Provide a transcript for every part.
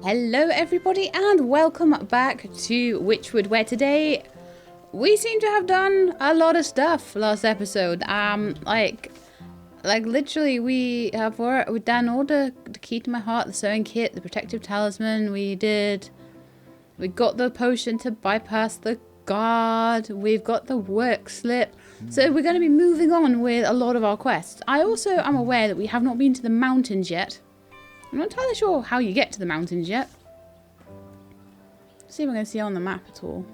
Hello everybody and welcome back to Wytchwood, where today we seem to have done a lot of stuff last episode. Like literally we've done all the key to my heart, the sewing kit, the protective talisman, we got the potion to bypass the guard, we've got the work slip. So we're going to be moving on with a lot of our quests. I also am aware that we have not been to the mountains yet. I'm not entirely sure how you get to the mountains yet. Let's see if I can see on the map at all.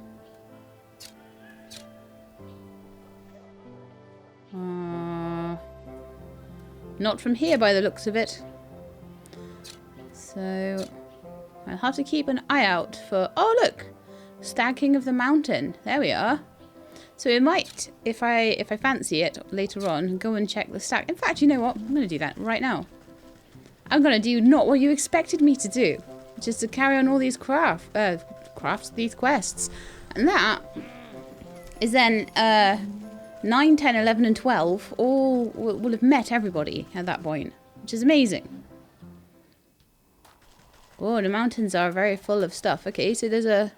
Not from here by the looks of it. So I'll have to keep an eye out for... Oh look! Stag King of the Mountain. There we are. So we might, if I fancy it later on, go and check the stag. In fact, you know what? I'm going to do that right now. I'm going to do not what you expected me to do, which is to carry on all these these quests. And that is then 9, 10, 11 and 12 all will have met everybody at that point, which is amazing. Oh, the mountains are very full of stuff. Okay, so there's a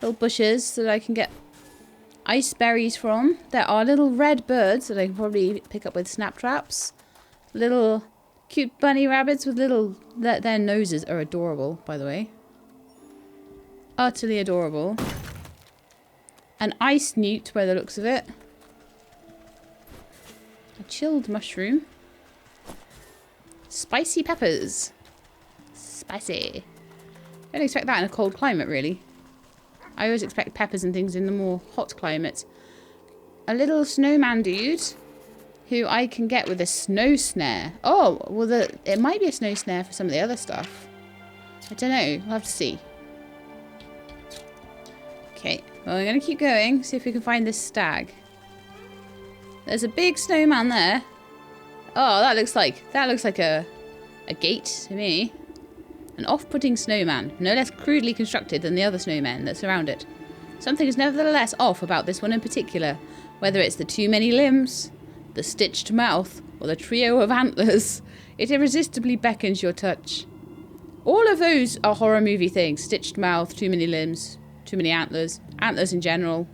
little bushes that I can get ice berries from. There are little red birds that I can probably pick up with snap traps. Little cute bunny rabbits with little... Their noses are adorable, by the way. Utterly adorable. An ice newt by the looks of it. A chilled mushroom. Spicy peppers. Spicy. I don't expect that in a cold climate, really. I always expect peppers and things in the more hot climates. A little snowman dude who I can get with a snow snare. Oh, well, it might be a snow snare for some of the other stuff. I don't know. We'll have to see. Okay. Well, I'm going to keep going. See if we can find this stag. There's a big snowman there. Oh, that looks like a gate to me. An off-putting snowman, no less crudely constructed than the other snowmen that surround it. Something is nevertheless off about this one in particular, whether it's the too many limbs, the stitched mouth, or the trio of antlers. It irresistibly beckons your touch. All of those are horror movie things. Stitched mouth, too many limbs, too many antlers. Antlers in general.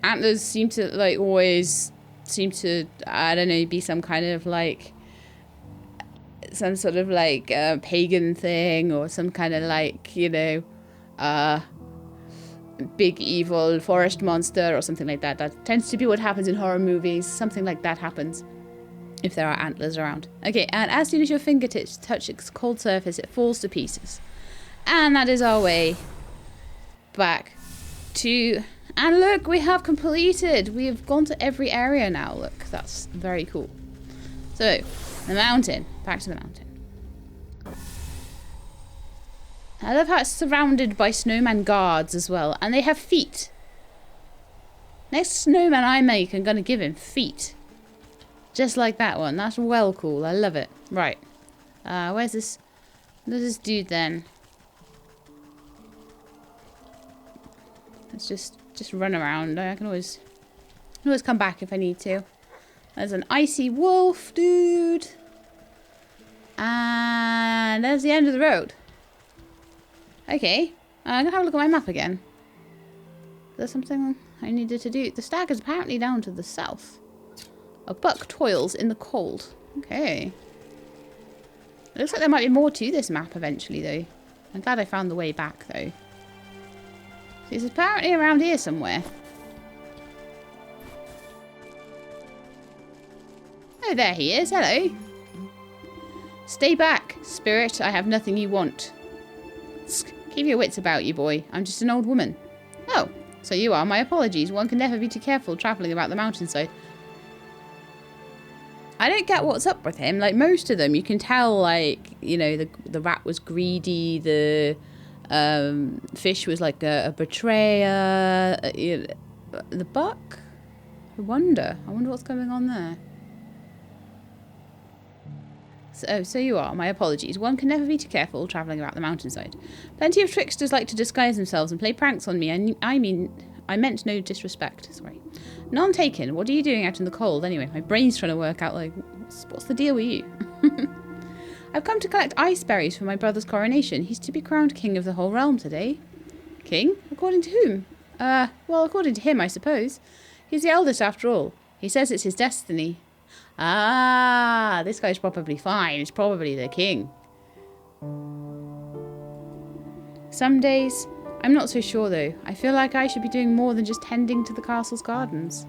Antlers seem to, I don't know, be some kind of, some sort of pagan thing, or some kind of big evil forest monster or something like that. That tends to be what happens in horror movies. Something like that happens if there are antlers around. Okay, and as soon as your fingertips touch its cold surface, it falls to pieces. And that is our way back to... And look, we have completed. We have gone to every area now. Look, that's very cool. So, the mountain. Back to the mountain. I love how it's surrounded by snowman guards as well. And they have feet. Next snowman I make, I'm going to give him feet. Just like that one. That's well cool. I love it. Right. Where's this dude then? Let's just run around. I can always come back if I need to. There's an icy wolf dude. And there's the end of the road. Okay. I'm going to have a look at my map again. Is there something I needed to do? The stag is apparently down to the south. A buck toils in the cold. Okay. It looks like there might be more to this map eventually, though. I'm glad I found the way back, though. So he's apparently around here somewhere. Oh, there he is. Hello. Stay back, spirit. I have nothing you want. Keep your wits about you, boy. I'm just an old woman. Oh, so you are. My apologies. One can never be too careful travelling about the mountainside. I don't get what's up with him. Like, most of them, you can tell, the rat was greedy, the fish was like a betrayer, the buck? I wonder what's going on there. So you are. My apologies. One can never be too careful travelling about the mountainside. Plenty of tricksters like to disguise themselves and play pranks on me. I meant no disrespect. Sorry. None taken. What are you doing out in the cold anyway? My brain's trying to work out, what's the deal with you? I've come to collect ice berries for my brother's coronation. He's to be crowned king of the whole realm today. King? According to whom? Well, according to him, I suppose. He's the eldest after all. He says it's his destiny. Ah, this guy's probably fine. He's probably the king. Some days, I'm not so sure though. I feel like I should be doing more than just tending to the castle's gardens.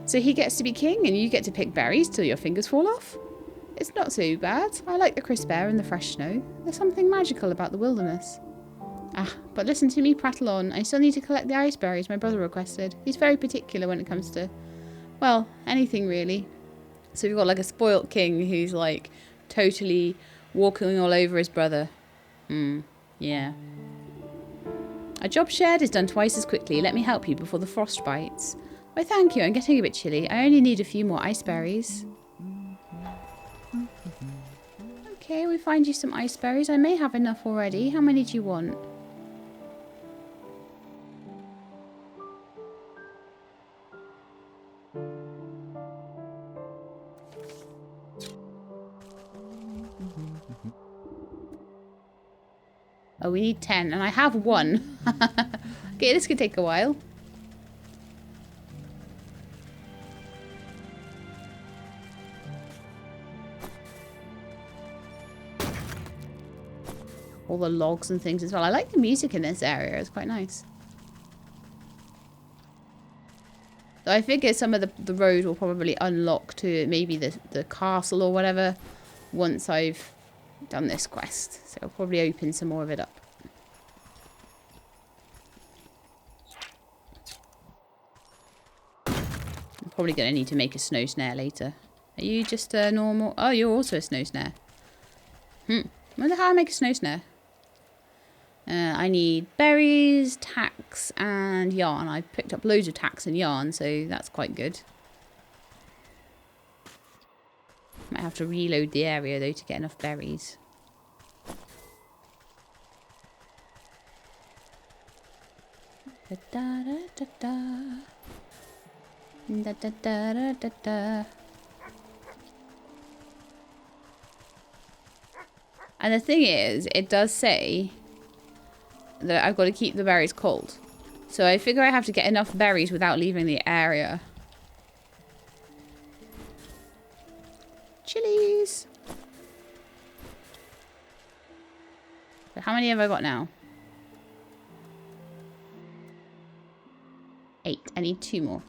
So he gets to be king and you get to pick berries till your fingers fall off? It's not so bad. I like the crisp air and the fresh snow. There's something magical about the wilderness. Ah, but listen to me prattle on. I still need to collect the ice berries my brother requested. He's very particular when it comes to, well, anything really. So we've got like a spoilt king who's like totally walking all over his brother. Yeah. A job shared is done twice as quickly. Let me help you before the frost bites. Why, thank you. I'm getting a bit chilly. I only need a few more ice berries. Okay, we find you some ice berries. I may have enough already. How many do you want? Oh, we need 10, and I have 1. Okay, this could take a while. All the logs and things as well. I like the music in this area. It's quite nice. So I figure some of the road will probably unlock to maybe the castle or whatever once I've done this quest. So I'll probably open some more of it up. I'm probably going to need to make a snow snare later. Are you just a normal... Oh, you're also a snow snare. I wonder how I make a snow snare. I need berries, tacks, and yarn. I picked up loads of tacks and yarn, so that's quite good. Might have to reload the area, though, to get enough berries. Da da da da da da da da da da. And the thing is, it does say that I've got to keep the berries cold. So I figure I have to get enough berries without leaving the area. Chilies. So how many have I got now? 8. I need 2 more.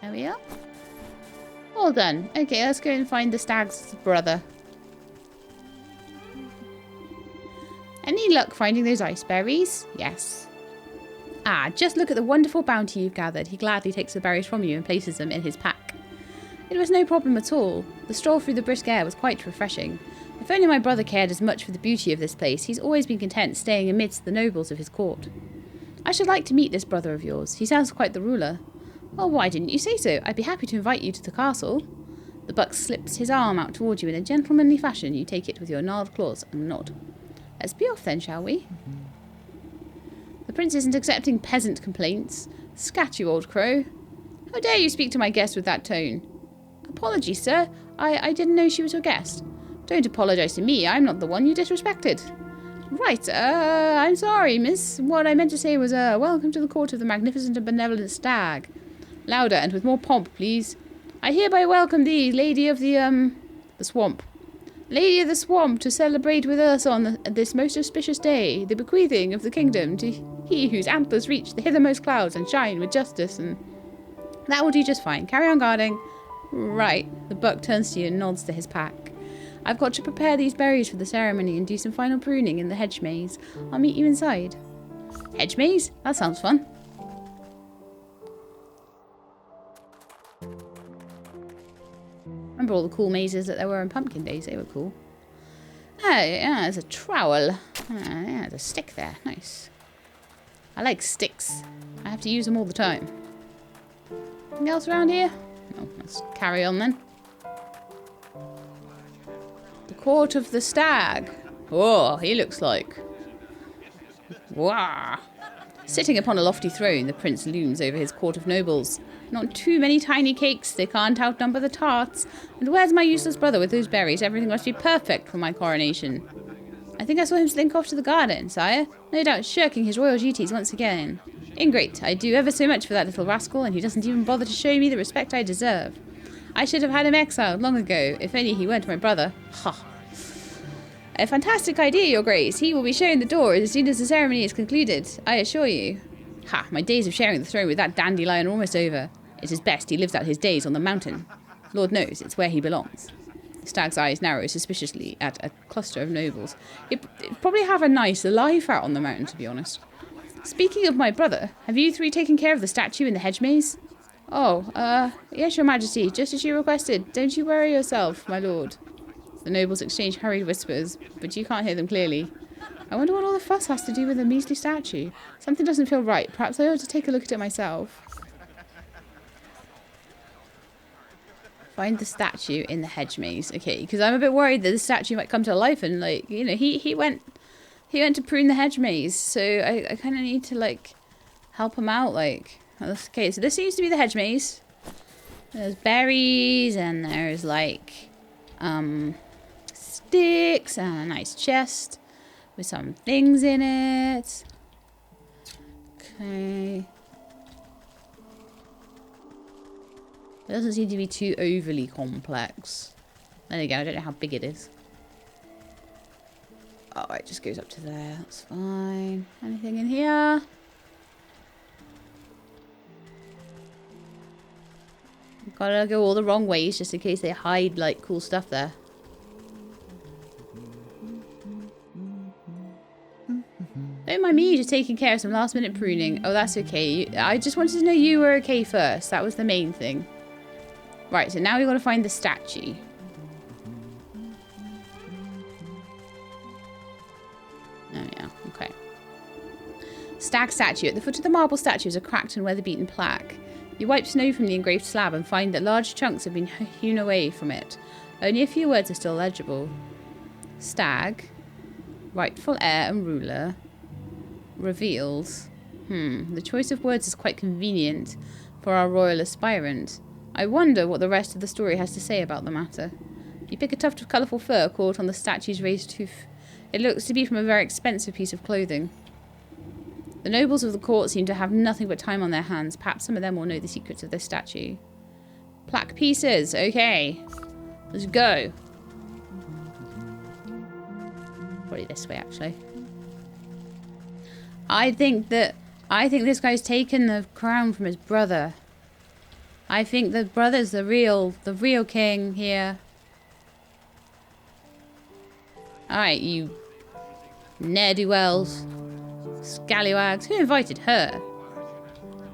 There we are. All done. Okay, let's go and find the stag's brother. Any luck finding those ice berries? Yes. Ah, just look at the wonderful bounty you've gathered. He gladly takes the berries from you and places them in his pack. It was no problem at all. The stroll through the brisk air was quite refreshing. If only my brother cared as much for the beauty of this place, he's always been content staying amidst the nobles of his court. I should like to meet this brother of yours. He sounds quite the ruler. Well, why didn't you say so? I'd be happy to invite you to the castle. The buck slips his arm out toward you in a gentlemanly fashion. You take it with your gnarled claws and nod. Let's be off then, shall we? The prince isn't accepting peasant complaints. Scat, you old crow. How dare you speak to my guest with that tone? Apologies, sir. I didn't know she was your guest. Don't apologise to me. I'm not the one you disrespected. Right, I'm sorry, miss. What I meant to say was, welcome to the court of the magnificent and benevolent stag. Louder and with more pomp, please. I hereby welcome thee, lady of the swamp. Lady of the swamp, to celebrate with us on this most auspicious day, the bequeathing of the kingdom to he whose antlers reach the hithermost clouds and shine with justice, and... That will do just fine. Carry on guarding. Right. The buck turns to you and nods to his pack. I've got to prepare these berries for the ceremony and do some final pruning in the hedge maze. I'll meet you inside. Hedge maze? That sounds fun. Remember all the cool mazes that there were in Pumpkin Days? They were cool. Oh, yeah, there's a trowel. Yeah, there's a stick there. Nice. I like sticks. I have to use them all the time. Anything else around here? No, let's carry on then. The court of the stag. Oh, he looks like Wah! Sitting upon a lofty throne, the prince looms over his court of nobles. Not too many tiny cakes, they can't outnumber the tarts. And where's my useless brother with those berries? Everything must be perfect for my coronation. I think I saw him slink off to the garden, sire. No doubt shirking his royal duties once again. Ingrate, I do ever so much for that little rascal, and he doesn't even bother to show me the respect I deserve. I should have had him exiled long ago, if only he weren't my brother. Ha! A fantastic idea, your grace. He will be shown the door as soon as the ceremony is concluded, I assure you. Ha! My days of sharing the throne with that dandelion are almost over. It is best he lives out his days on the mountain. Lord knows, it's where he belongs. The stag's eyes narrow suspiciously at a cluster of nobles. He'd probably have a nice life out on the mountain, to be honest. Speaking of my brother, have you three taken care of the statue in the Hedge Maze? Oh, yes, your majesty, just as you requested. Don't you worry yourself, my lord. The nobles exchange hurried whispers, but you can't hear them clearly. I wonder what all the fuss has to do with the measly statue. Something doesn't feel right. Perhaps I ought to take a look at it myself. Find the statue in the Hedge Maze. Okay, because I'm a bit worried that the statue might come to life and, like, you know, he went to prune the Hedge Maze, so I kind of need to, like, help him out, like. Okay, so this seems to be the Hedge Maze. There's berries, and there's, like, sticks, and a nice chest with some things in it. Okay. It doesn't seem to be too overly complex. Then again, I don't know how big it is. Oh, it just goes up to there. That's fine. Anything in here? Gotta go all the wrong ways just in case they hide, like, cool stuff there. Don't mind me just taking care of some last minute pruning. Oh, that's okay. I just wanted to know you were okay first. That was the main thing. Right, so now we've got to find the statue. Oh, yeah. Okay. Stag statue. At the foot of the marble statue is a cracked and weather-beaten plaque. You wipe snow from the engraved slab and find that large chunks have been hewn away from it. Only a few words are still legible. Stag. Rightful heir and ruler. Reveals. The choice of words is quite convenient for our royal aspirant. I wonder what the rest of the story has to say about the matter. You pick a tuft of colourful fur caught on the statue's raised hoof. It looks to be from a very expensive piece of clothing. The nobles of the court seem to have nothing but time on their hands. Perhaps some of them will know the secrets of this statue. Plaque pieces. Okay. Let's go. Probably this way, actually. I think this guy's taken the crown from his brother. I think the brother's the real king here. Alright, you ne'er-do-wells. Scallywags. Who invited her?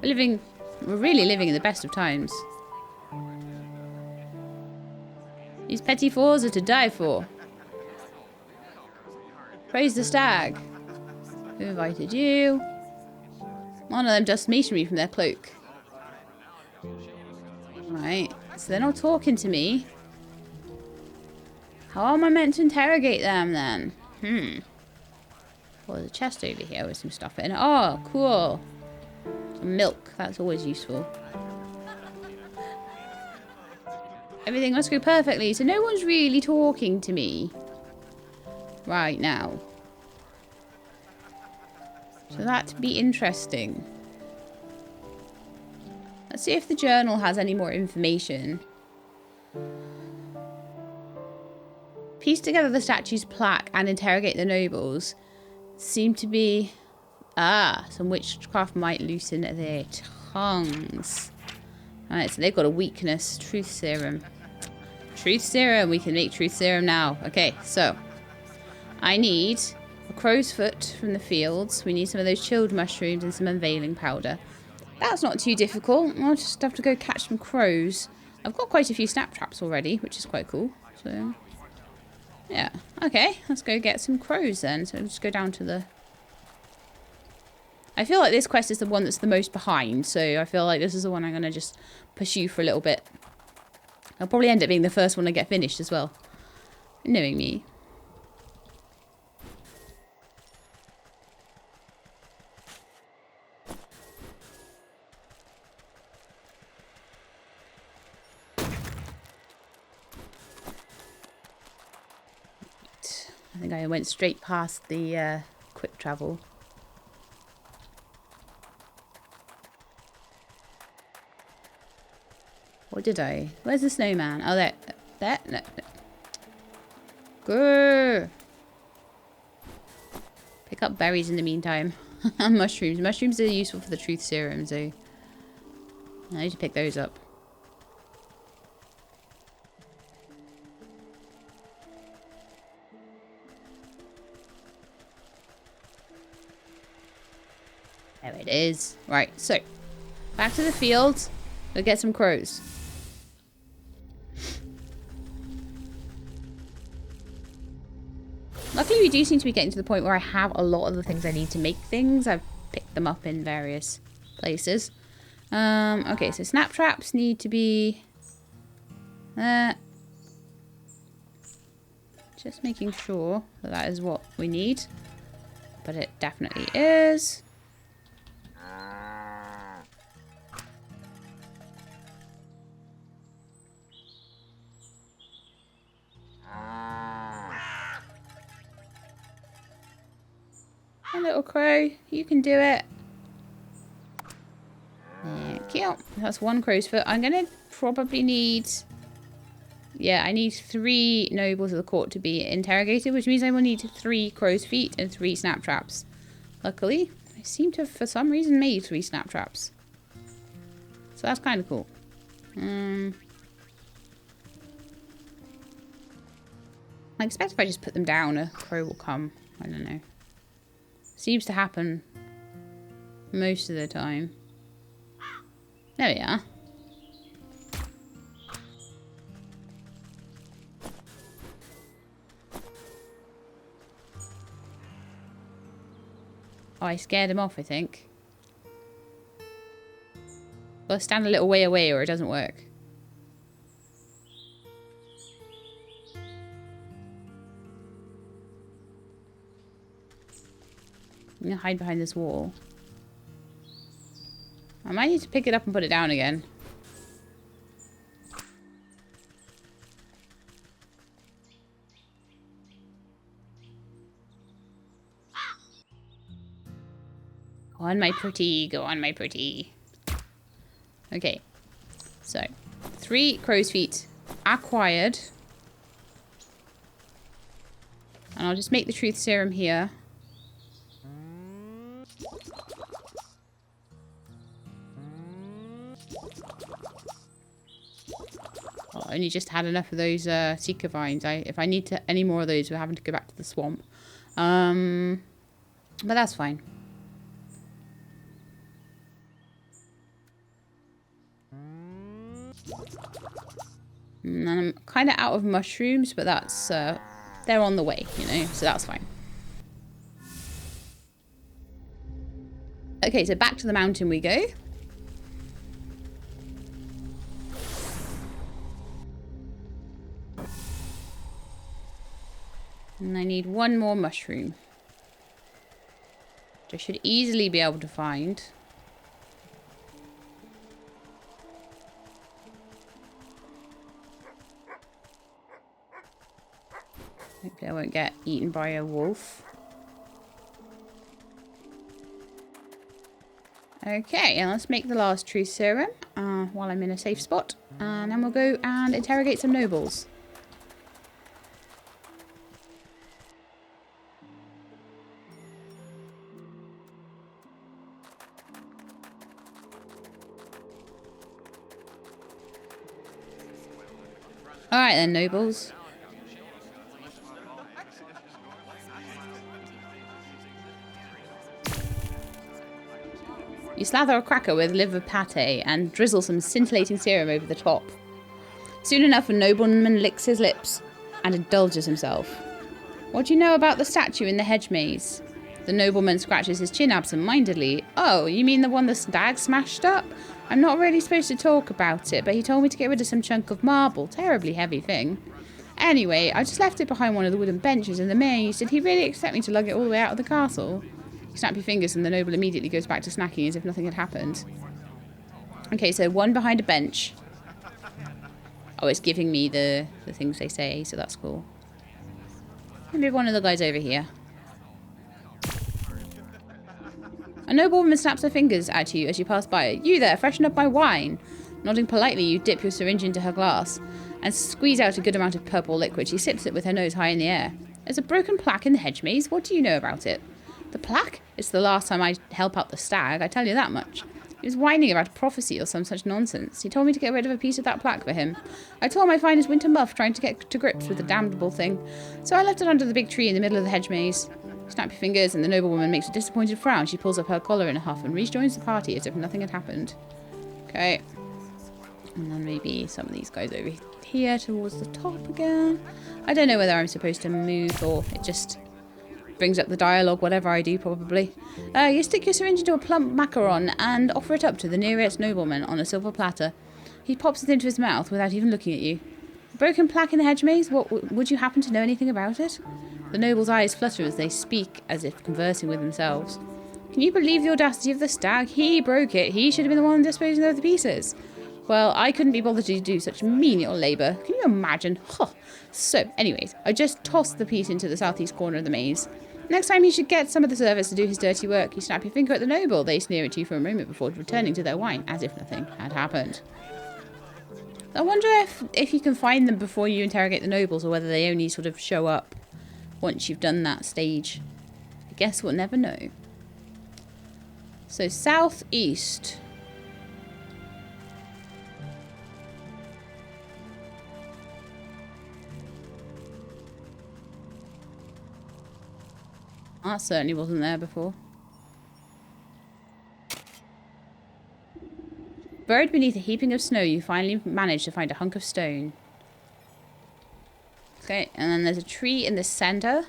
We're really living in the best of times. These petty fours are to die for. Praise the stag. Who invited you? One of them dust masonry from their cloak. Right, so they're not talking to me. How am I meant to interrogate them then? Well, there's a chest over here with some stuff in it. Oh, cool. Some milk, that's always useful. Everything must go perfectly, so no one's really talking to me right now. So that'd be interesting. Let's see if the journal has any more information. Piece together the statue's plaque and interrogate the nobles. Seem to be... some witchcraft might loosen their tongues. Alright, so they've got a weakness. Truth serum. Truth serum. We can make truth serum now. Okay, so. I need a crow's foot from the fields. We need some of those chilled mushrooms and some unveiling powder. That's not too difficult. I'll just have to go catch some crows. I've got quite a few snap traps already, which is quite cool. So, yeah. Okay, let's go get some crows then. So, let's go down to the... I feel like this quest is the one that's the most behind. So, I feel like this is the one I'm going to just pursue for a little bit. I'll probably end up being the first one to get finished as well. Knowing me. I think I went straight past the quick travel. Or did I? Where's the snowman? Oh, there. There? No. Go! Pick up berries in the meantime. And mushrooms. Mushrooms are useful for the truth serum, so I need to pick those up. There it is. Right, so back to the field. Go get some crows. Luckily, we do seem to be getting to the point where I have a lot of the things I need to make things. I've picked them up in various places. Okay, so snap traps need to be... just making sure that that is what we need. But it definitely is. A little crow, you can do it. Thank you. That's one crow's foot. I'm gonna probably need... Yeah, I need 3 nobles of the court to be interrogated, which means I will need 3 crow's feet and 3 snap traps. Luckily, I seem to have, for some reason, made 3 snap traps. So that's kind of cool. I expect if I just put them down, a crow will come. I don't know. Seems to happen most of the time. There we are. Oh, I scared him off, I think. Well, stand a little way away or it doesn't work. I'm gonna hide behind this wall. I might need to pick it up and put it down again. Go on, my pretty. Go on, my pretty. Okay. So, 3 crow's feet acquired. And I'll just make the truth serum here. Oh, I only just had enough of those seeker vines. If I need any more of those, we're having to go back to the swamp. But that's fine. And I'm kind of out of mushrooms, but that's they're on the way, you know, so that's fine. Okay, so back to the mountain we go. And I need 1 more mushroom, which I should easily be able to find. Hopefully I won't get eaten by a wolf. Okay, and let's make the last truth serum while I'm in a safe spot. And then we'll go and interrogate some nobles. Alright then, nobles. You slather a cracker with liver pate and drizzle some scintillating serum over the top. Soon enough, a nobleman licks his lips and indulges himself. What do you know about the statue in the Hedge Maze? The nobleman scratches his chin absent-mindedly. Oh, you mean the one the stag smashed up? I'm not really supposed to talk about it, but he told me to get rid of some chunk of marble. Terribly heavy thing. Anyway, I just left it behind one of the wooden benches in the maze. Did he really expect me to lug it all the way out of the castle? You snap your fingers and the noble immediately goes back to snacking as if nothing had happened. Okay, so 1 behind a bench. Oh, it's giving me the things they say, so that's cool. Maybe one of the guys over here. A noblewoman snaps her fingers at you as you pass by. You there, freshen up my wine. Nodding politely, you dip your syringe into her glass and squeeze out a good amount of purple liquid. She sips it with her nose high in the air. There's a broken plaque in the hedge maze. What do you know about it? The plaque? It's the last time I help out the stag, I tell you that much. He was whining about a prophecy or some such nonsense. He told me to get rid of a piece of that plaque for him. I tore my finest winter muff trying to get to grips with the damnable thing, so I left it under the big tree in the middle of the hedge maze. Snap your fingers and the noblewoman makes a disappointed frown. She pulls up her collar in a huff and rejoins the party as if nothing had happened. Okay. And then maybe some of these guys over here towards the top again. I don't know whether I'm supposed to move or it just brings up the dialogue, whatever I do, probably. You stick your syringe into a plump macaron and offer it up to the nearest nobleman on a silver platter. He pops it into his mouth without even looking at you. A broken plaque in the hedge maze? What, would you happen to know anything about it? The noble's eyes flutter as they speak, as if conversing with themselves. Can you believe the audacity of the stag? He broke it. He should have been the one disposing of the pieces. Well, I couldn't be bothered to do such menial labour. Can you imagine? Huh. So, anyways, I just tossed the piece into the southeast corner of the maze. Next time you should get some of the servants to do his dirty work. You snap your finger at the noble. They sneer at you for a moment before returning to their wine, as if nothing had happened. I wonder if you can find them before you interrogate the nobles, or whether they only sort of show up once you've done that stage. I guess we'll never know. So, southeast. That certainly wasn't there before. Buried beneath a heaping of snow, you finally manage to find a hunk of stone. Okay, and then there's a tree in the center.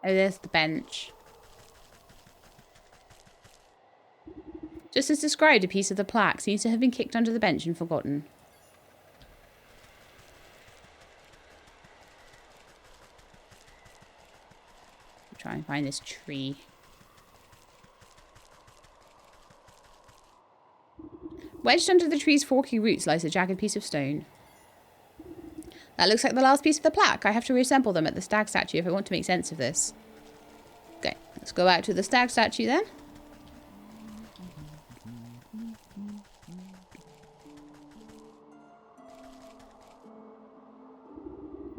Oh, there's the bench. Just as described, a piece of the plaque seems to have been kicked under the bench and forgotten. Try and find this tree. Wedged under the tree's forky roots lies a jagged piece of stone. That looks like the last piece of the plaque. I have to reassemble them at the stag statue if I want to make sense of this. Okay, let's go back to the stag statue then.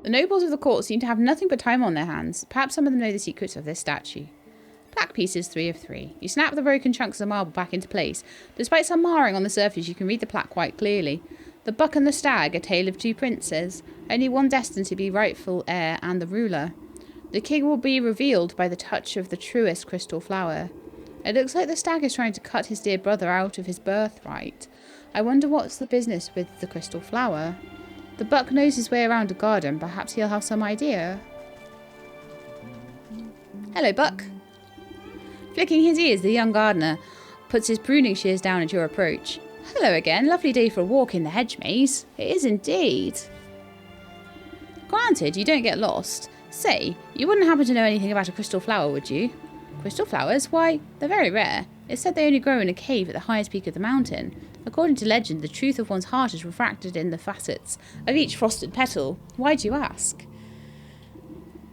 The nobles of the court seem to have nothing but time on their hands. Perhaps some of them know the secrets of this statue. Plaque pieces 3 of 3. You snap the broken chunks of marble back into place. Despite some marring on the surface, you can read the plaque quite clearly. The Buck and the Stag, a tale of 2 princes. Only one destined to be rightful heir and the ruler. The king will be revealed by the touch of the truest crystal flower. It looks like the stag is trying to cut his dear brother out of his birthright. I wonder what's the business with the crystal flower. The buck knows his way around a garden. Perhaps he'll have some idea. Hello, Buck. Flicking his ears, the young gardener puts his pruning shears down at your approach. Hello again. Lovely day for a walk in the hedge maze. It is indeed. Granted, you don't get lost. Say, you wouldn't happen to know anything about a crystal flower, would you? Crystal flowers? Why, they're very rare. It's said they only grow in a cave at the highest peak of the mountain. According to legend, the truth of one's heart is refracted in the facets of each frosted petal. Why do you ask?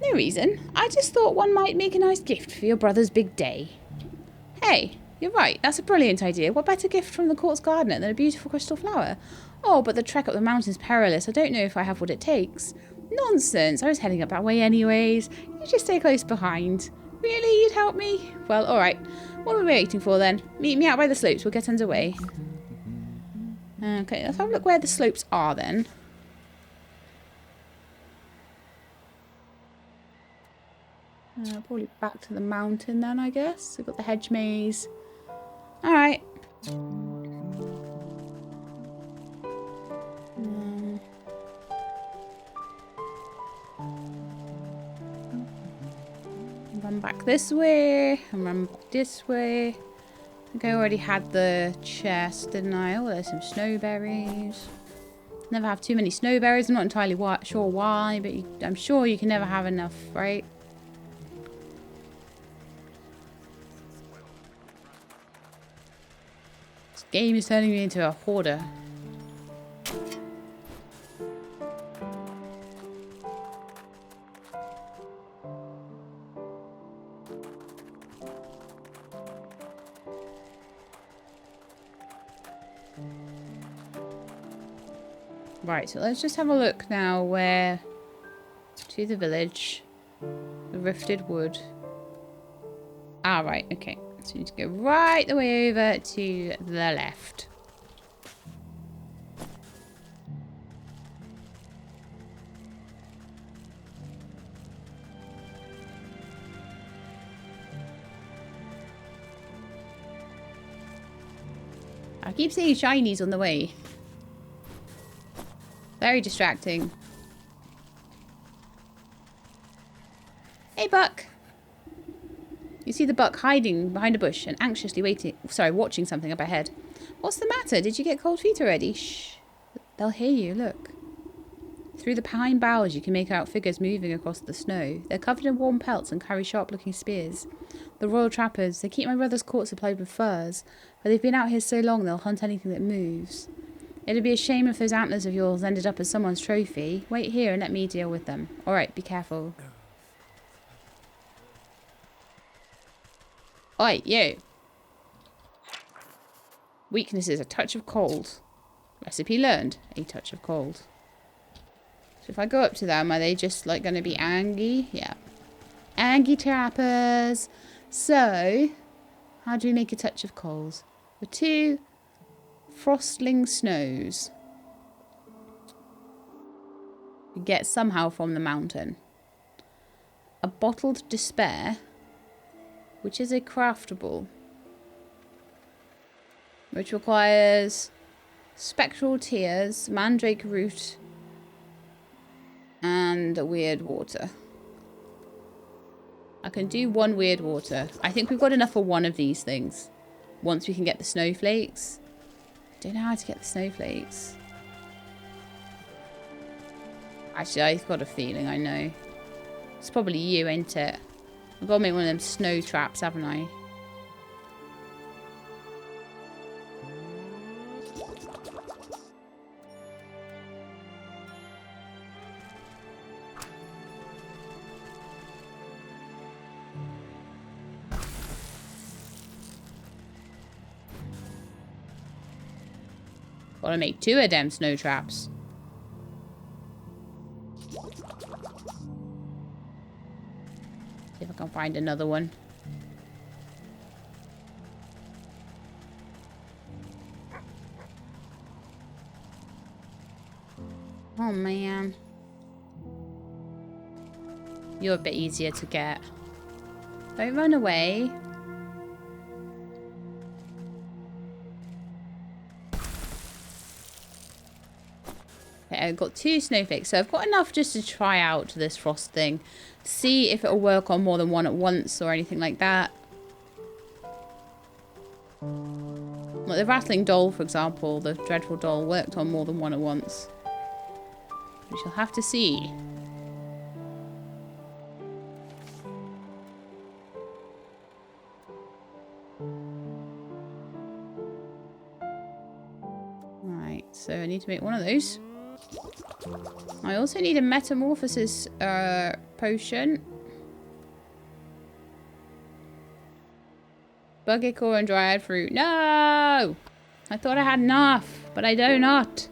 No reason. I just thought one might make a nice gift for your brother's big day. Hey, you're right. That's a brilliant idea. What better gift from the court's gardener than a beautiful crystal flower? Oh, but the trek up the mountain's perilous. I don't know if I have what it takes. Nonsense. I was heading up that way anyways. You just stay close behind. Really? You'd help me? Well, alright. What are we waiting for then? Meet me out by the slopes. We'll get underway. Okay, let's have a look where the slopes are then. Probably back to the mountain then, I guess. We've got the hedge maze. Alright. Run back this way. And run back this way. I think I already had the chest, didn't I? Oh, there's some snowberries. Never have too many snowberries. I'm not entirely sure why, but I'm sure you can never have enough, right? This game is turning me into a hoarder. Right, so let's just have a look now where... To the village. The rifted wood. Ah, right, okay. So we need to go right the way over to the left. I keep seeing shinies on the way. Very distracting. Hey, Buck. You see the buck hiding behind a bush and anxiously watching something up ahead. What's the matter? Did you get cold feet already? Shh. They'll hear you, look. Through the pine boughs you can make out figures moving across the snow. They're covered in warm pelts and carry sharp-looking spears. The royal trappers, they keep my brother's court supplied with furs, but they've been out here so long they'll hunt anything that moves. It'd be a shame if those antlers of yours ended up as someone's trophy. Wait here and let me deal with them. Alright, be careful. Oi, you. Weakness is a touch of cold. Recipe learned. A touch of cold. So if I go up to them, are they just like going to be angry? Yeah. Angry trappers. So, how do we make a touch of cold? The 2 frostling snows. We get somehow from the mountain. A bottled despair. Which is a craftable. Which requires spectral tears, mandrake root, and weird water. I can do 1 weird water. I think we've got enough for 1 of these things. Once we can get the snowflakes. Don't know how to get the snowflakes. Actually, I've got a feeling I know. It's probably you, ain't it? I've got to make one of them snow traps, haven't I? Gotta make 2 of them snow traps. See if I can find another one. Oh man. You're a bit easier to get. Don't run away. Okay, I've got 2 snowflakes, so I've got enough just to try out this frost thing. See if it'll work on more than one at once or anything like that. Like the rattling doll, for example, the dreadful doll worked on more than one at once. We shall have to see. Right, so I need to make one of those. I also need a metamorphosis potion. Bug acorn and dryad fruit. No! I thought I had enough, but I do not.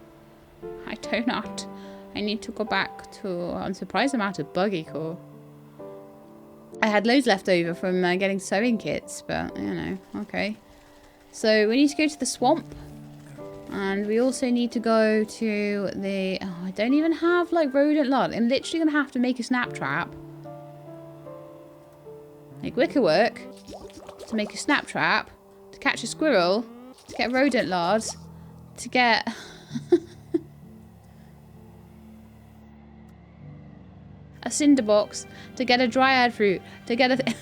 I do not. I need to go back to... I'm surprised I'm out of bug acorn. I had loads left over from getting sewing kits, but, you know, okay. So, we need to go to the swamp. And we also need to go to the... Oh, I don't even have, like, rodent lard. I'm literally going to have to make a snap trap. Make wicker work. To make a snap trap. To catch a squirrel. To get rodent lard. To get... a cinder box. To get a dryad fruit. To get a...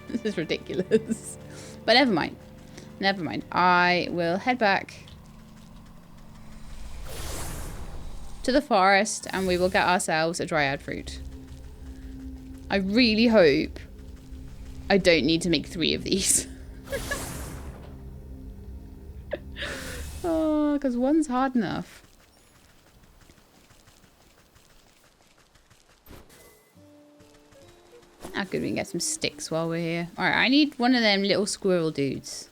This is ridiculous. But never mind. Never mind. I will head back to the forest and we will get ourselves a dryad fruit. I really hope I don't need to make 3 of these. Oh, because one's hard enough. How good we can get some sticks while we're here. Alright, I need one of them little squirrel dudes.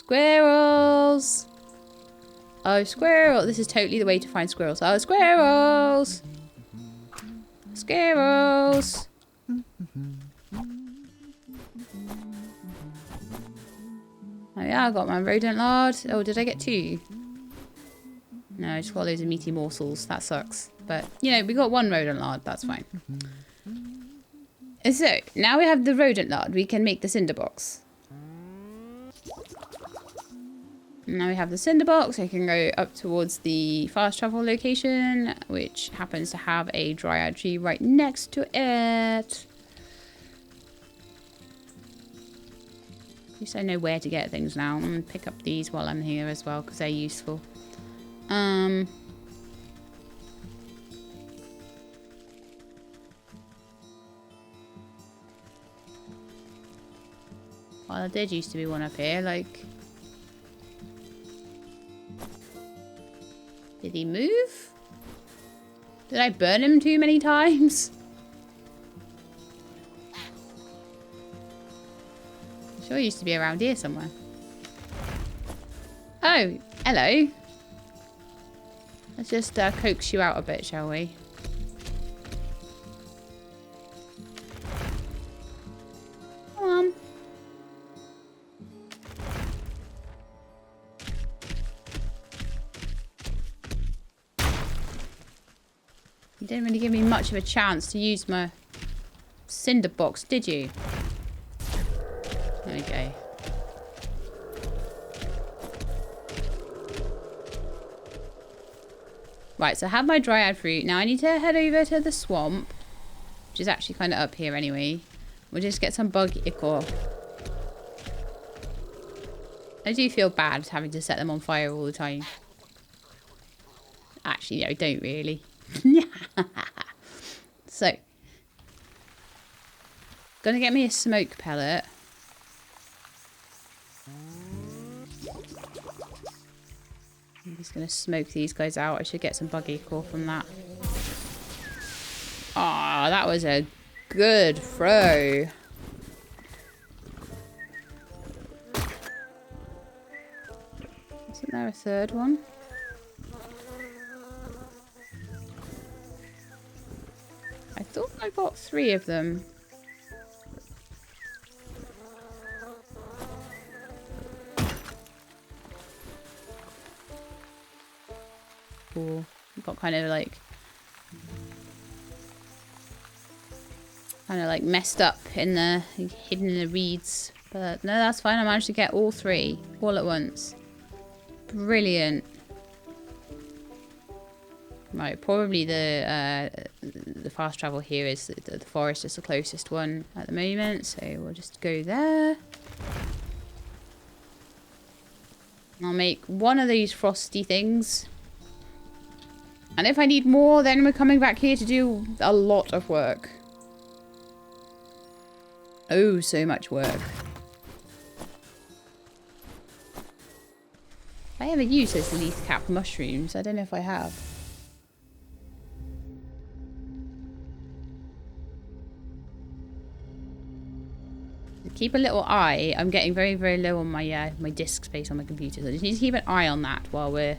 Squirrels! Oh, squirrel! This is totally the way to find squirrels. Oh, squirrels! Squirrels! Oh yeah, I got my rodent lard. Oh, did I get 2? No, I just got loads of meaty morsels. That sucks. But, you know, we got 1 rodent lard. That's fine. So, now we have the rodent lard. We can make the cinder box. Now we have the cinder box. I can go up towards the fast travel location, which happens to have a dryad tree right next to it. At least I know where to get things now. I'm going to pick up these while I'm here as well, because they're useful. Well, there did used to be one up here, like... Did he move? Did I burn him too many times? I'm sure he used to be around here somewhere. Oh, hello. Let's just coax you out a bit, shall we? Come on. You didn't really give me much of a chance to use my cinder box, did you? There we go. Right, so I have my dryad fruit. Now I need to head over to the swamp, which is actually kind of up here anyway. We'll just get some bug ichor. I do feel bad having to set them on fire all the time. Actually, no, don't really. So, gonna get me a smoke pellet. I'm just gonna smoke these guys out. I should get some bug acorn from that. Ah, that was a good throw. Isn't there a third one? I thought I got 3 of them. Cool. Got kind of like messed up in the hidden in the reeds, but no, that's fine. I managed to get all 3 all at once. Brilliant. Right, probably the fast travel here is the forest is the closest one at the moment, so we'll just go there. I'll make one of these frosty things. And if I need more, then we're coming back here to do a lot of work. Oh, so much work. I ever used those leaf cap mushrooms? I don't know if I have. Keep a little eye. I'm getting very, very low on my my disk space on my computer, so I just need to keep an eye on that while we're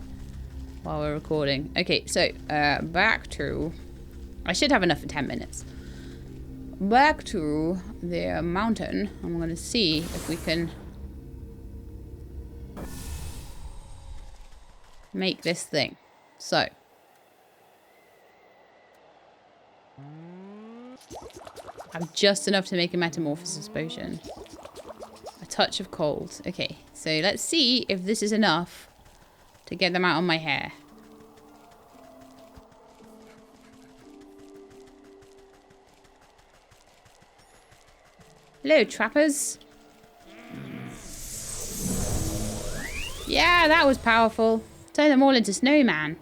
recording. Okay, so back to... I should have enough for 10 minutes. Back to the mountain. I'm going to see if we can make this thing. So. I have just enough to make a metamorphosis potion. A touch of cold. Okay, so let's see if this is enough to get them out on my hair. Hello, trappers. Yeah, that was powerful. Turn them all into Snowman.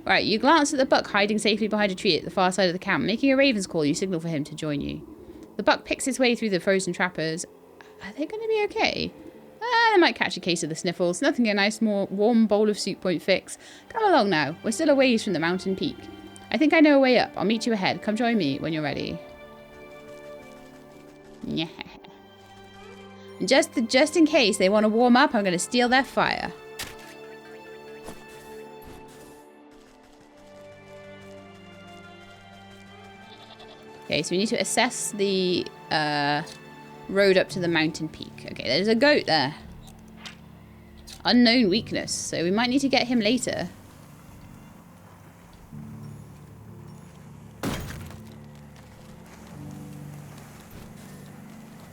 Right, you glance at the buck hiding safely behind a tree at the far side of the camp. Making a raven's call, you signal for him to join you. The buck picks his way through the frozen trappers. Are they going to be okay? They might catch a case of the sniffles. Nothing a nice, more warm bowl of soup won't fix. Come along now. We're still a ways from the mountain peak. I think I know a way up. I'll meet you ahead. Come join me when you're ready. Yeah. Just in case they want to warm up, I'm going to steal their fire. Okay, so we need to assess the road up to the mountain peak. Okay, there's a goat there. Unknown weakness, so we might need to get him later.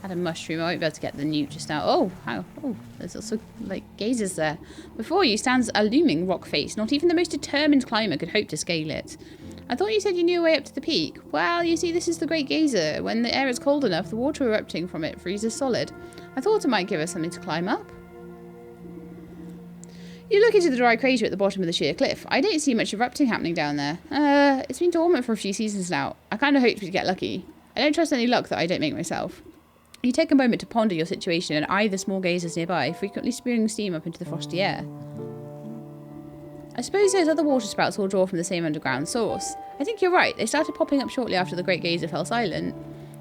Had a mushroom. I won't be able to get the newt just now. Oh, how? Oh, there's also like gazers there. Before you stands a looming rock face. Not even the most determined climber could hope to scale it. I thought you said you knew a way up to the peak. Well, you see, this is the Great Geyser. When the air is cold enough, the water erupting from it freezes solid. I thought it might give us something to climb up. You look into the dry crater at the bottom of the sheer cliff. I don't see much erupting happening down there. It's been dormant for a few seasons now. I kind of hoped we'd get lucky. I don't trust any luck that I don't make myself. You take a moment to ponder your situation and eye the small geysers nearby, frequently spewing steam up into the frosty air. I suppose those other water spouts all draw from the same underground source. I think you're right. They started popping up shortly after the Great Geyser fell silent.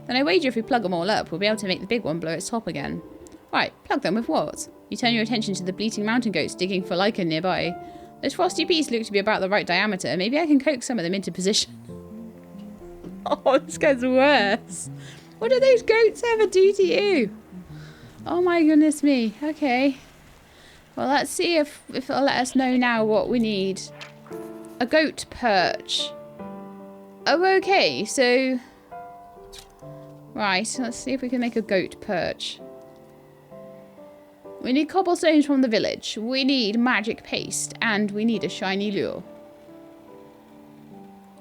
Then I wager if we plug them all up, we'll be able to make the big one blow its top again. Right, plug them with what? You turn your attention to the bleating mountain goats digging for lichen nearby. Those frosty peaks look to be about the right diameter. Maybe I can coax some of them into position. Oh, this gets worse. What do those goats ever do to you? Oh my goodness me. Okay. Well, let's see if it'll let us know now what we need. A goat perch. Oh, okay. So... Right, let's see if we can make a goat perch. We need cobblestones from the village. We need magic paste. And we need a shiny lure.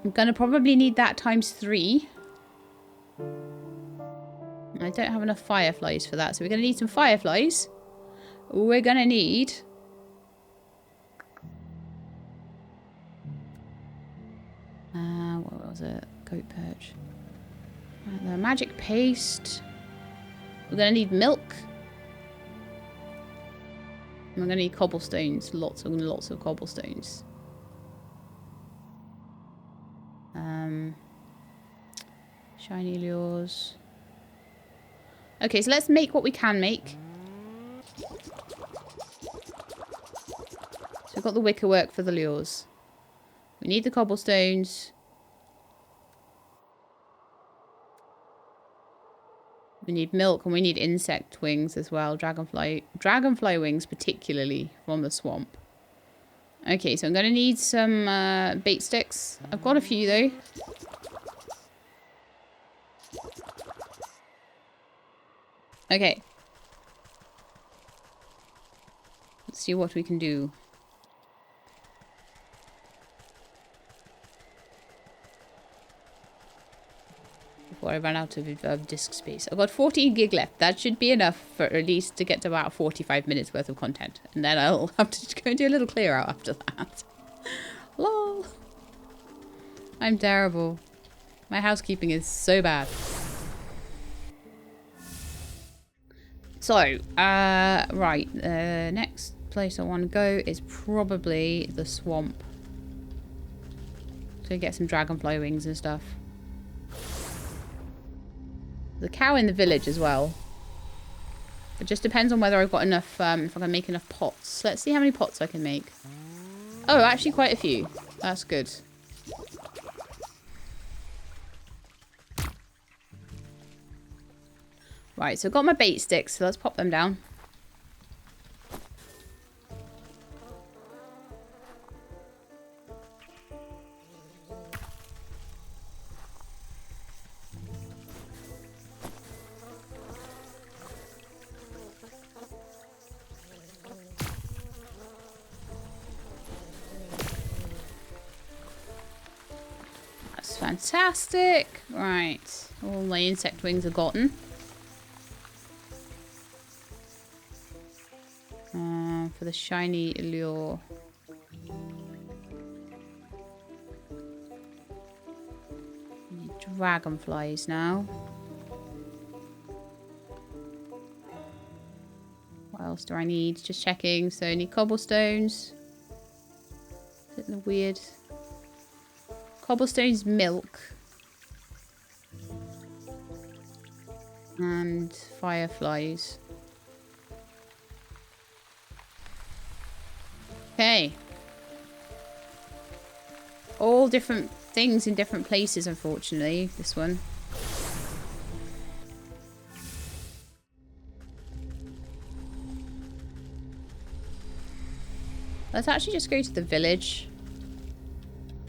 I'm going to probably need that times 3. I don't have enough fireflies for that. So we're going to need some fireflies. We're going to need... what was it? Goat perch. The magic paste. We're going to need milk. And we're going to need cobblestones. Lots of cobblestones. Shiny lures. Okay, so let's make what we can make. So we've got the wicker work for the lures. We need the cobblestones. We need milk and we need insect wings as well. Dragonfly wings particularly from the swamp. Okay, so I'm going to need some bait sticks. I've got a few though. Okay. Let's see what we can do. Before I run out of disk space. I've got 14 gig left. That should be enough for at least to get to about 45 minutes worth of content. And then I'll have to go and do a little clear out after that. Lol. I'm terrible. My housekeeping is so bad. So, right. The next place I want to go is probably the swamp. So get some dragonfly wings and stuff. The cow in the village as well. It just depends on whether I've got enough, if I can make enough pots. Let's see how many pots I can make. Oh, actually quite a few. That's good. Right, so I've got my bait sticks, so let's pop them down. That's fantastic. Right, all my insect wings are gotten. For the shiny lure. Need dragonflies now. What else do I need? Just checking. So I need cobblestones. Is it the weird? Cobblestones, milk. And fireflies. Okay. All different things in different places, unfortunately, this one. Let's actually just go to the village.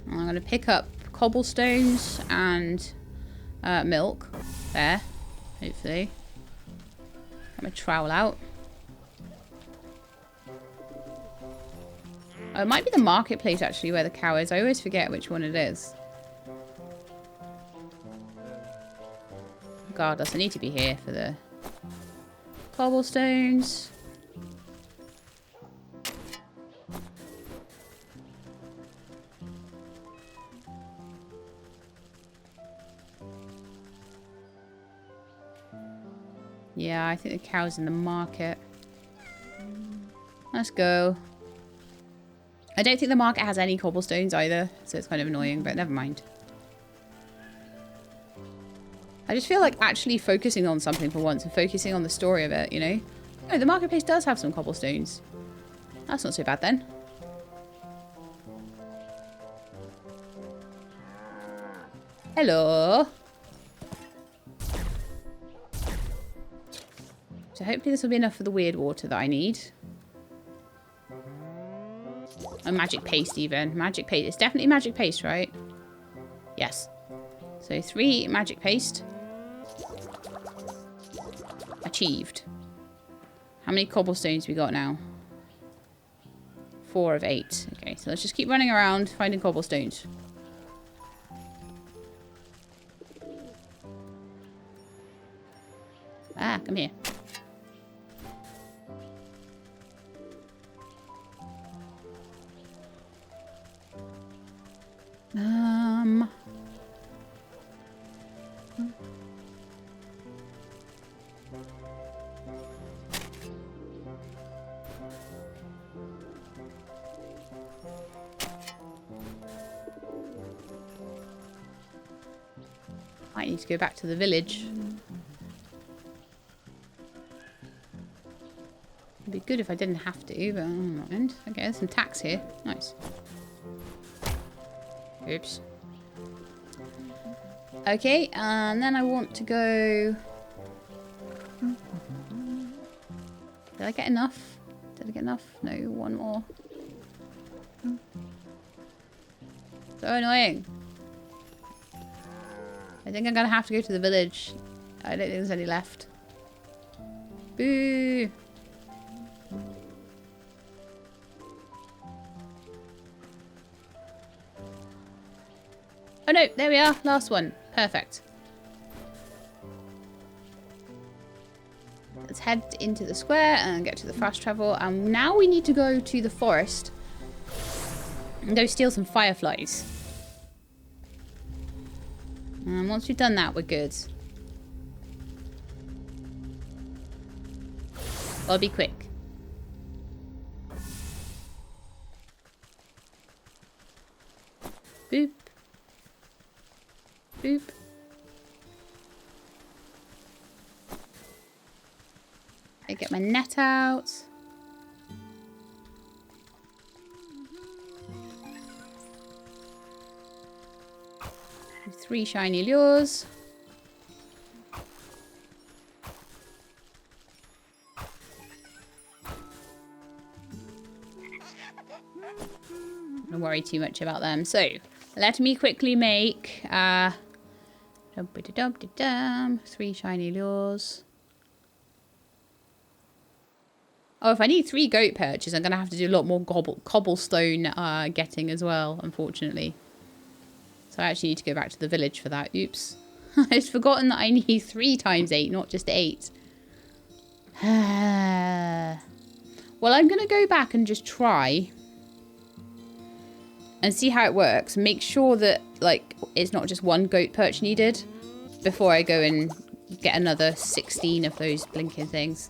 I'm going to pick up cobblestones and milk. There, hopefully. Get my trowel out. Oh, it might be the marketplace, actually, where the cow is. I always forget which one it is. Regardless, I need to be here for the cobblestones. Yeah, I think the cow's in the market. Let's go. I don't think the market has any cobblestones either, so it's kind of annoying, but never mind. I just feel like actually focusing on something for once and focusing on the story of it, you know? Oh, the marketplace does have some cobblestones. That's not so bad then. Hello. So hopefully this will be enough for the weird water that I need. A magic paste even. Magic paste. It's definitely magic paste, right? Yes. So 3 magic paste. Achieved. How many cobblestones we got now? 4 of 8. Okay, so let's just keep running around finding cobblestones. Ah, come here. I need to go back to the village. It'd be good if I didn't have to, but I don't mind. Okay, there's some tacks here. Nice. Oops. Okay, and then I want to go... Did I get enough? Did I get enough? No, one more. So annoying. I think I'm gonna have to go to the village. I don't think there's any left. Boo! Oh no, there we are. Last one. Perfect. Let's head into the square and get to the fast travel. And now we need to go to the forest and go steal some fireflies. And once we've done that, we're good. I'll be quick. Boop. Boop. I get my net out. 3 shiny lures. Don't worry too much about them. So, let me quickly make 3 shiny lures. Oh, if I need 3 goat perches, I'm going to have to do a lot more cobblestone getting as well, unfortunately. So I actually need to go back to the village for that. Oops. I'd forgotten that I need 3 times 8, not just 8. Well, I'm going to go back and just try and see how it works. Make sure that, like, it's not just 1 goat perch needed before I go and get another 16 of those blinking things.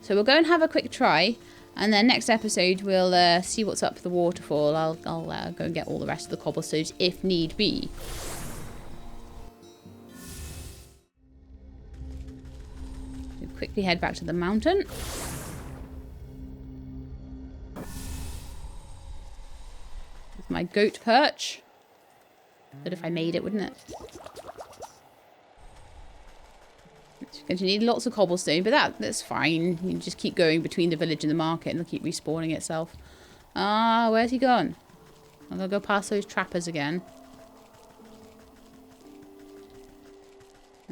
So we'll go and have a quick try, and then next episode we'll see what's up the waterfall. I'll go and get all the rest of the cobblestones if need be. We'll quickly head back to the mountain. my goat perch. Good if I made it, wouldn't it? It's going to need lots of cobblestone, but that's fine. You can just keep going between the village and the market and it'll keep respawning itself. Ah, where's he gone? I'm going to go past those trappers again.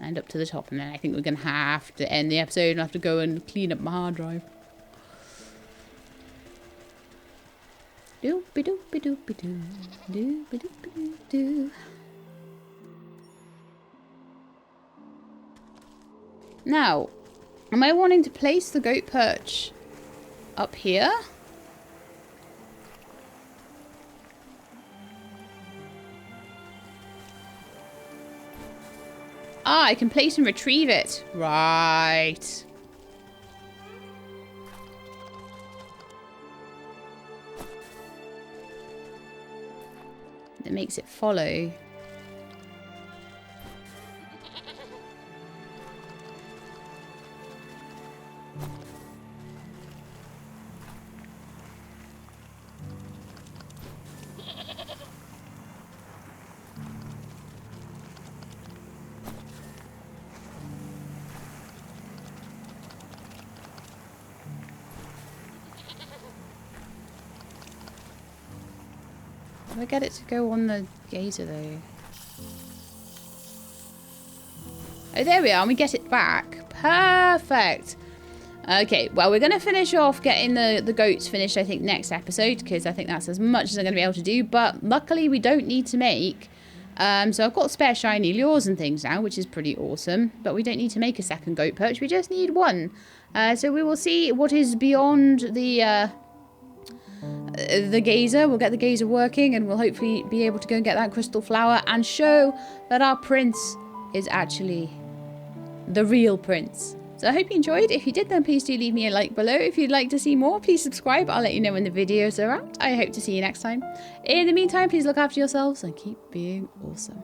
And up to the top, and then I think we're going to have to end the episode and have to go and clean up my hard drive. Doopy-doopy-doopy-doo. Doopy-doopy-doo-doo. Now, am I wanting to place the goat perch up here? Ah, I can place and retrieve it. Right. That makes it follow. How do I get it to go on the gazer though? Oh, there we are. And we get it back. Perfect. Okay, well, we're going to finish off getting the goats finished, I think, next episode, because I think that's as much as I'm going to be able to do. But luckily, we don't need to make... so I've got spare shiny lures and things now, which is pretty awesome. But we don't need to make a second goat perch. We just need one. So we will see what is beyond the gazer. We'll get the gazer working, and we'll hopefully be able to go and get that crystal flower and show that our prince is actually the real prince. So I hope you enjoyed. If you did, then please do leave me a like below. If you'd like to see more, please subscribe. I'll let you know when the videos are out. I hope to see you next time. In the meantime, please look after yourselves and keep being awesome.